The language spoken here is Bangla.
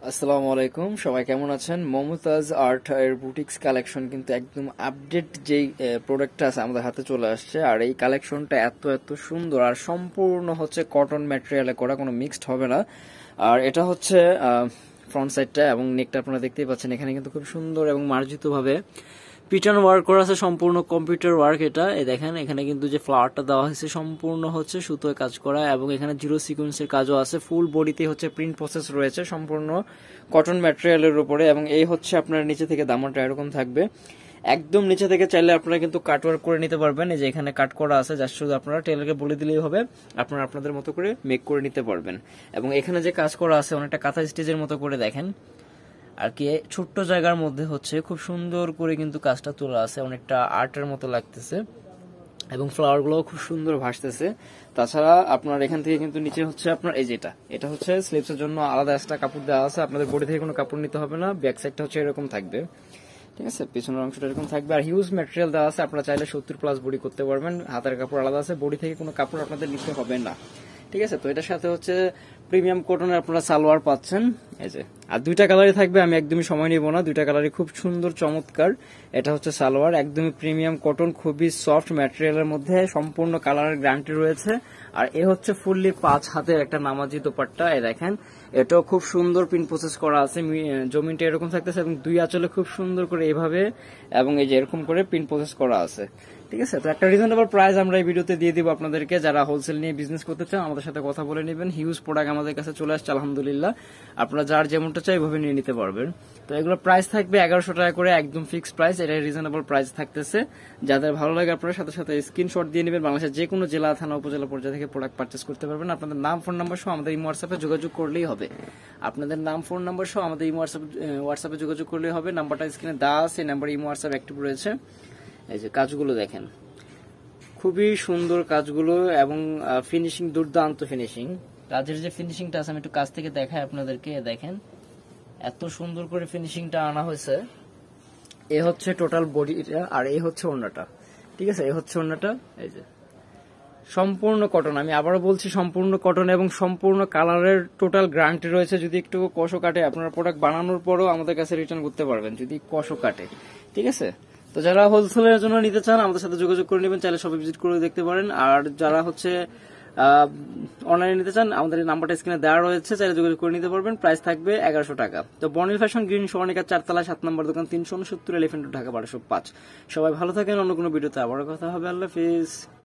আসসালামু আলাইকুম, সবাই কেমন আছেন? মমতাজ আর্ট এর বুটিক্স কালেকশন কিন্তু একদম আপডেট যেই প্রোডাক্টটা আছে আমাদের হাতে চলে আসছে। আর এই কালেকশনটা এত এত সুন্দর আর সম্পূর্ণ হচ্ছে কটন ম্যাটেরিয়ালে করা, কোনো মিক্সড হবে না। আর এটা হচ্ছে ফ্রন্ট সাইডটা এবং নেকটা আপনারা দেখতেই পাচ্ছেন। এখানে কিন্তু খুব সুন্দর এবং মার্জিত ভাবে পিটার্ন ওয়ার্ক করা আছে, সম্পূর্ণ কম্পিউটার ওয়ার্ক। এটা এই দেখেন, এখানে কিন্তু যে ফ্লাওয়ারটা দেওয়া হয়েছে সম্পূর্ণ হচ্ছে সুতোয় কাজ করা এবং এখানে জিরো সিকোয়েন্সের কাজও আছে। ফুল বডিতে হচ্ছে প্রিন্ট প্রসেস রয়েছে সম্পূর্ণ কটন ম্যাটেরিয়ালের উপরে। এবং এই হচ্ছে আপনার নিচে থেকে দামানটা এরকম থাকবে, একদম নিচে থেকে চাইলে আপনারা কিন্তু কাট ওয়ার্ক করে নিতে পারবেন। এই যে এখানে কাট করা আছে, জাস্ট শুধু আপনারা টেলারকে বলে দিলেই হবে, আপনারা আপনাদের মতো করে মেক করে নিতে পারবেন। এবং এখানে যে কাজ করা আছে অনেকটা কাঁথা স্টিচের মতো করে দেখেন আর কি, ছোট্ট জায়গার মধ্যে হচ্ছে খুব সুন্দর করে কিন্তু কাজটা তোলা আছে, অনেকটা আর্টের মতো লাগতেছে এবং ফ্লাওয়ার গুলো খুব সুন্দর ভাসতেছে। তাছাড়া আপনার এখান থেকে কিন্তু নিচে হচ্ছে আপনার এই যেটা, এটা হচ্ছে স্লিপস এর জন্য আলাদা একটা কাপড় দেওয়া আছে, আপনাদের বডি থেকে কোনো কাপড় নিতে হবে না। ব্যাক সাইডটা হচ্ছে এরকম থাকবে, ঠিক আছে, পিছনের অংশটা এরকম থাকবে। আর হিউজ ম্যাটেরিয়াল দেওয়া আছে, আপনারা চাইলে 70+ বডি করতে পারবেন। হাতের কাপড় আলাদা আছে, বডি থেকে কোনো কাপড় আপনাদের নিতে হবে না, ঠিক আছে। তো এটার সাথে হচ্ছে প্রিমিয়াম কটনের আপনারা সালোয়ার পাচ্ছেন, এই যে। আর দুইটা কালারই থাকবে, আমি একদমই সময় নিব না, দুইটা কালারই খুব সুন্দর চমৎকার। এটা হচ্ছে সালোয়ার, একদমই প্রিমিয়াম কটন, খুবই সফট ম্যাটেরিয়ালের মধ্যে, সম্পূর্ণ কালারের গ্যারান্টি রয়েছে। আর এ হচ্ছে ফুললি 5 হাতের একটা নামাজি দোপাট্টা, এই দেখেন, এটাও খুব সুন্দর প্রিন্ট প্রসেস করা আছে। জমিনটা এরকম থাকতেছে এবং দুই আঁচলে খুব সুন্দর করে এইভাবে এবং এই যে এরকম করে প্রিন্ট প্রসেস করা আছে, ঠিক আছে। তো একটা রিজনেবল প্রাইস আমরা এই ভিডিওতে দিয়ে দিব আপনাদেরকে। যারা হোলসেল নিয়ে বিজনেস করতে চান আমাদের সাথে কথা বলে নেবেন। হিউজ প্রোডাক্ট আমাদের কাছে চলে আসছে আলহামদুলিল্লাহ, আপনারা যার যেমনটা চাই ওইভাবে নিয়ে নিতে পারবেন। তো এগুলো প্রাইস থাকবে 1100 টাকা করে, একদম ফিক্সড প্রাইস, এটা রিজনেবল প্রাইস থাকতেছে। যাদের ভালো লাগে আপনারা সাথে সাথে স্ক্রিনশট দিয়ে নেবেন। বাংলাদেশের যে কোনো জেলা, থানা, উপজেলা পর্যায়ে থেকে প্রোডাক্ট পারচেস করতে পারবেন। আপনাদের নাম, ফোন নাম্বার সহ আমাদের এই হোয়াটসঅ্যাপে যোগাযোগ করলেই হবে। আপনাদের নাম, ফোন নাম্বার সহ আমাদের এই হোয়াটসঅ্যাপে যোগাযোগ করলেই হবে। নাম্বারটা স্ক্রিনে দেওয়া আছে, এই নাম্বারে এই হোয়াটসঅ্যাপ অ্যাক্টিভ রয়েছে। এই যে কাজগুলো দেখেন, খুবই সুন্দর কাজগুলো এবং ফিনিশিং দুর্দান্ত ফিনিশিং। কাজের যে ফিনিশিংটা আছে আমি একটু কাছ থেকে দেখাই আপনাদেরকে, দেখেন এত সুন্দর করে ফিনিশিংটা আনা হয়েছে। এ হচ্ছে টোটাল বডিটা আর এই হচ্ছে ওড়নাটা, ঠিক আছে, এই হচ্ছে ওড়নাটা। এই যে সম্পূর্ণ কটন, আমি আবারও বলছি সম্পূর্ণ কটন এবং সম্পূর্ণ কালারের টোটাল গ্যারান্টি রয়েছে। যদি একটু কষও কাটে আপনারা প্রোডাক্ট বানানোর পরও আমাদের কাছে রিটার্ন করতে পারবেন যদি কষও কাটে, ঠিক আছে। তো যারা হোলসেলের জন্য নিতে চান আমাদের সাথে যোগাযোগ করে নেবেন, চাইলে সবাই ভিজিট করে দেখতে পারেন। আর যারা হচ্ছে অনলাইনে নিতে চান আমাদের এই নাম্বারটা স্ক্রিনে দেওয়া রয়েছে, চাইলে যোগাযোগ করে নিতে পারবেন। প্রাইস থাকবে 1100 টাকা। তো বর্ণিল ফ্যাশন, গ্রিন স্বর্ণিকা 4 তলা 7 নম্বর দোকান, 369 এলিফ্যান্ট রোড, ঢাকা 1205। সবাই ভালো থাকেন, অন্য কোনো ভিডিওতে আবারও কথা হবে। আল্লাহ হাফেজ।